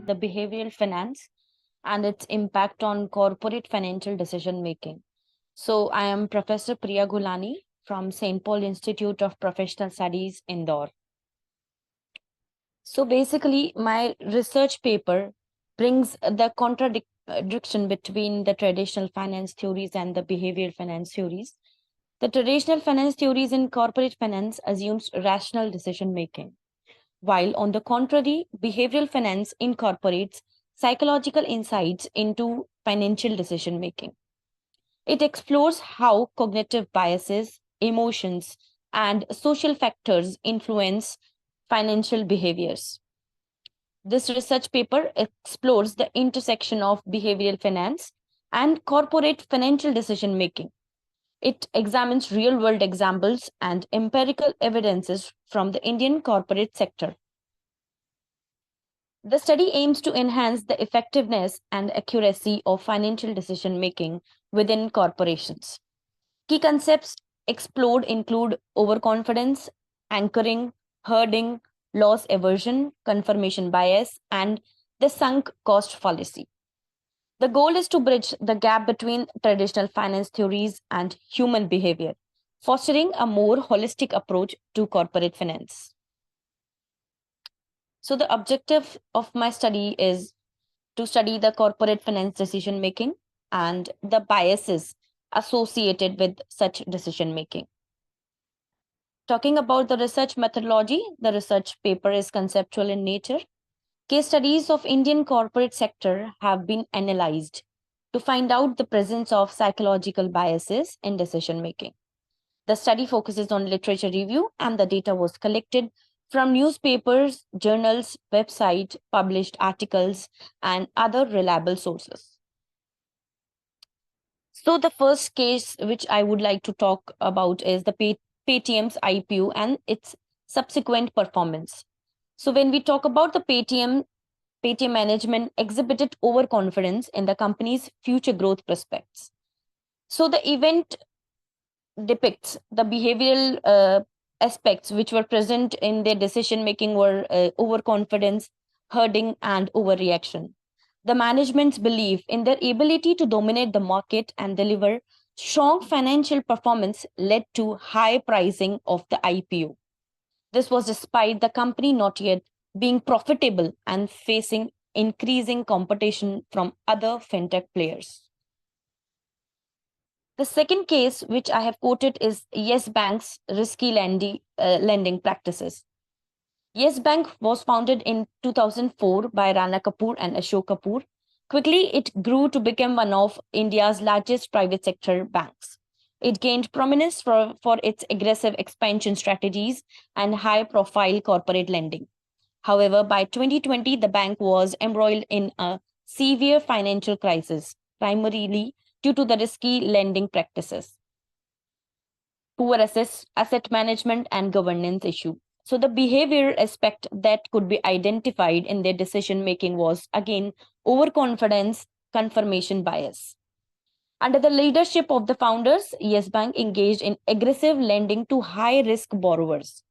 the behavioral finance and its impact on corporate financial decision making. So, I am Professor Priya Gulani from St. Paul Institute of Professional Studies, Indore. So, basically, my research paper brings the contradiction between the traditional finance theories and the behavioral finance theories. The traditional finance theories in corporate finance assumes rational decision making, while on the contrary, behavioral finance incorporates psychological insights into financial decision making. It explores how cognitive biases, emotions, and social factors influence financial behaviors. This research paper explores the intersection of behavioral finance and corporate financial decision making. It examines real world examples and empirical evidences from the Indian corporate sector. The study aims to enhance the effectiveness and accuracy of financial decision making within corporations. Key concepts explored include overconfidence, anchoring, herding, loss aversion, confirmation bias, and the sunk cost fallacy. The goal is to bridge the gap between traditional finance theories and human behavior, fostering a more holistic approach to corporate finance. So, the objective of my study is to study the corporate finance decision making and the biases associated with such decision making. Talking about the research methodology, the research paper is conceptual in nature. Case studies of Indian corporate sector have been analyzed to find out the presence of psychological biases in decision making. The study focuses on literature review and the data was collected from newspapers, journals, websites, published articles, and other reliable sources. So, the first case which I would like to talk about is the Paytm's IPO and its subsequent performance. So, when we talk about the Paytm management exhibited overconfidence in the company's future growth prospects. So, the event depicts the behavioral aspects which were present in their decision making were overconfidence, herding, and overreaction. The management's belief in their ability to dominate the market and deliver strong financial performance led to high pricing of the IPO. This was despite the company not yet being profitable and facing increasing competition from other fintech players. The second case, which I have quoted, is Yes Bank's risky lending practices. Yes Bank was founded in 2004 by Rana Kapoor and Ashok Kapoor. Quickly, it grew to become one of India's largest private sector banks. It gained prominence for its aggressive expansion strategies and high profile corporate lending. However, by 2020, the bank was embroiled in a severe financial crisis, primarily due to the risky lending practices, poor asset management, and governance issue. So, the behavior aspect that could be identified in their decision making was again overconfidence, confirmation bias. Under the leadership of the founders, Yes Bank engaged in aggressive lending to high risk borrowers.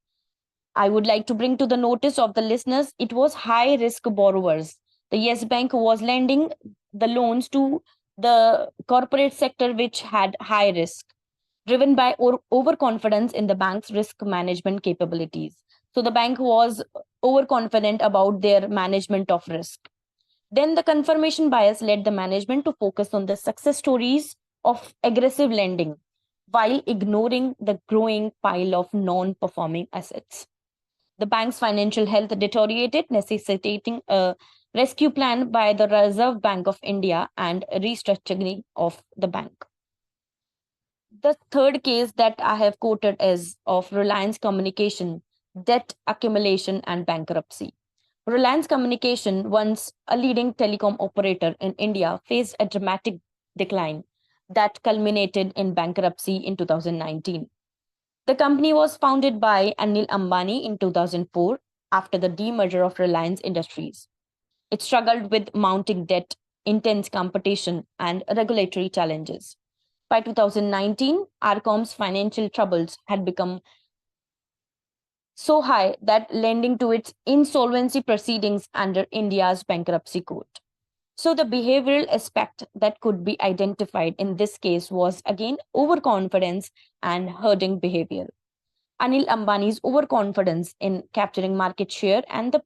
I would like to bring to the notice of the listeners it was high risk borrowers. The Yes Bank was lending the loans to the corporate sector which had high risk, driven by overconfidence in the bank's risk management capabilities. So the bank was overconfident about their management of risk. Then the confirmation bias led the management to focus on the success stories of aggressive lending while ignoring the growing pile of non performing assets. The bank's financial health deteriorated, necessitating a rescue plan by the Reserve Bank of India and restructuring of the bank. The third case that I have quoted is of Reliance Communication, debt accumulation and bankruptcy. Reliance Communication, once a leading telecom operator in India, faced a dramatic decline that culminated in bankruptcy in 2019. The company was founded by Anil Ambani in 2004 after the demerger of Reliance Industries. It struggled with mounting debt, intense competition, and regulatory challenges. By 2019, Arcom's financial troubles had become so high that lending to its insolvency proceedings under India's bankruptcy court. So, the behavioral aspect that could be identified in this case was again overconfidence and herding behavior. Anil Ambani's overconfidence in capturing market share and the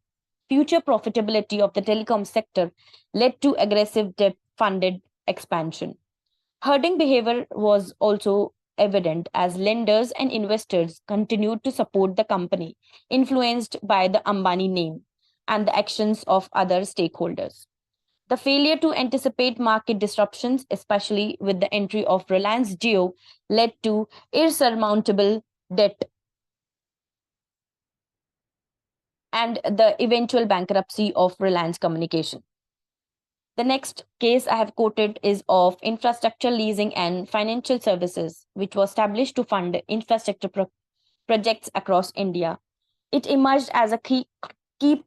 future profitability of the telecom sector led to aggressive debt funded expansion. Herding behavior was also evident as lenders and investors continued to support the company, influenced by the Ambani name and the actions of other stakeholders. The failure to anticipate market disruptions, especially with the entry of Reliance Jio, led to insurmountable debt and the eventual bankruptcy of Reliance Communication. The next case I have quoted is of infrastructure leasing and financial services, which was established to fund infrastructure projects across India. It emerged as a key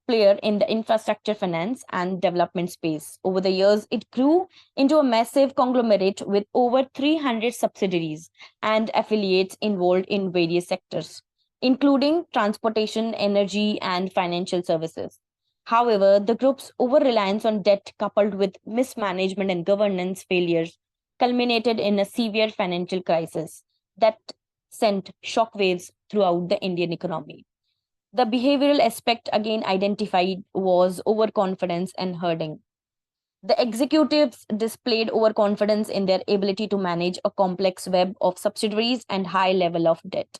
player in the infrastructure finance and development space. Over the years, it grew into a massive conglomerate with over 300 subsidiaries and affiliates involved in various sectors, including transportation, energy, and financial services. However, the group's over reliance on debt, coupled with mismanagement and governance failures, culminated in a severe financial crisis that sent shockwaves throughout the Indian economy. The behavioral aspect again identified was overconfidence and herding. The executives displayed overconfidence in their ability to manage a complex web of subsidiaries and high level of debt.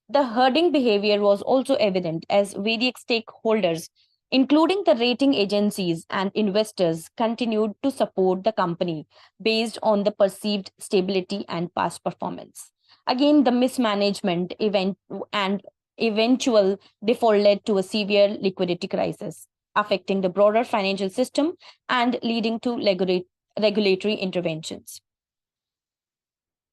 The herding behavior was also evident as various stakeholders, including the rating agencies and investors, continued to support the company based on the perceived stability and past performance. Again, the mismanagement event and eventual default led to a severe liquidity crisis, affecting the broader financial system and leading to regulatory interventions.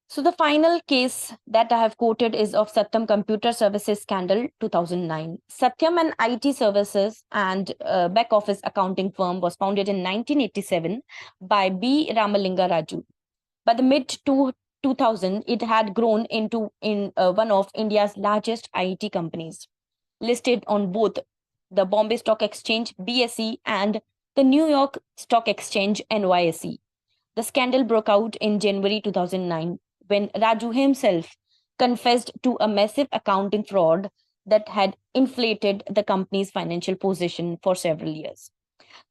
So the final case that I have quoted is of Satyam Computer Services Scandal 2009. Satyam, an IT services and back office accounting firm, was founded in 1987 by B. Ramalinga Raju. By the mid 2000, it had grown into one of India's largest IT companies, listed on both the Bombay Stock Exchange (BSE) and the New York Stock Exchange (NYSE). The scandal broke out in January 2009 when Raju himself confessed to a massive accounting fraud that had inflated the company's financial position for several years.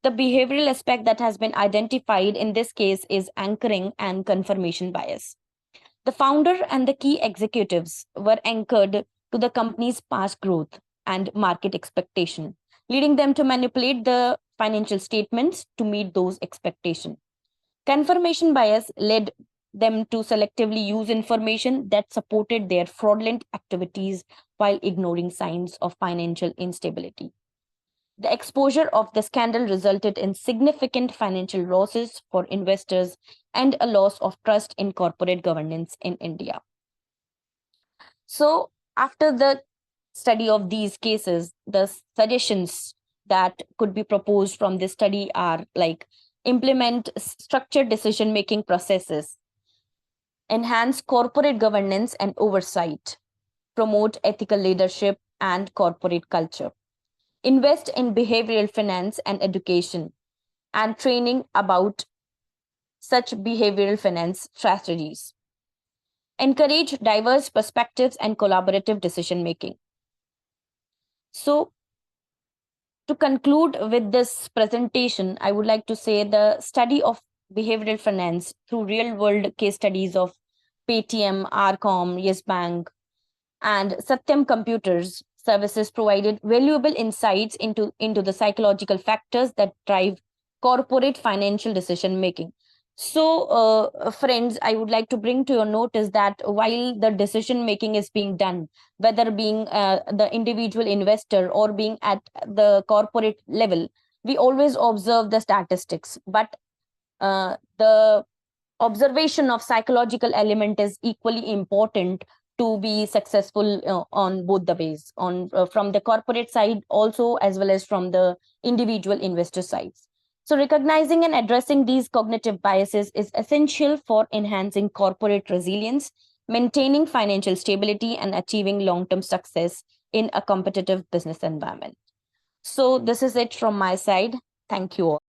The behavioral aspect that has been identified in this case is anchoring and confirmation bias. The founder and the key executives were anchored to the company's past growth and market expectation, leading them to manipulate the financial statements to meet those expectations. Confirmation bias led them to selectively use information that supported their fraudulent activities while ignoring signs of financial instability. The exposure of the scandal resulted in significant financial losses for investors and a loss of trust in corporate governance in India. So, after the study of these cases, the suggestions that could be proposed from this study are like implement structured decision making processes, enhance corporate governance and oversight, promote ethical leadership and corporate culture, invest in behavioral finance and education, and training about such behavioral finance strategies. Encourage diverse perspectives and collaborative decision making. So, to conclude with this presentation, I would like to say the study of behavioral finance through real world case studies of Paytm, RCom, Yes Bank, and Satyam Computers services provided valuable insights into the psychological factors that drive corporate financial decision making. So, friends, I would like to bring to your notice that while the decision making is being done, whether being the individual investor or being at the corporate level, we always observe the statistics, but the observation of psychological element is equally important to be successful on both the ways, on from the corporate side also as well as from the individual investor sides. So recognizing and addressing these cognitive biases is essential for enhancing corporate resilience, maintaining financial stability, and achieving long term success in a competitive business environment. So this is it from my side. Thank you all.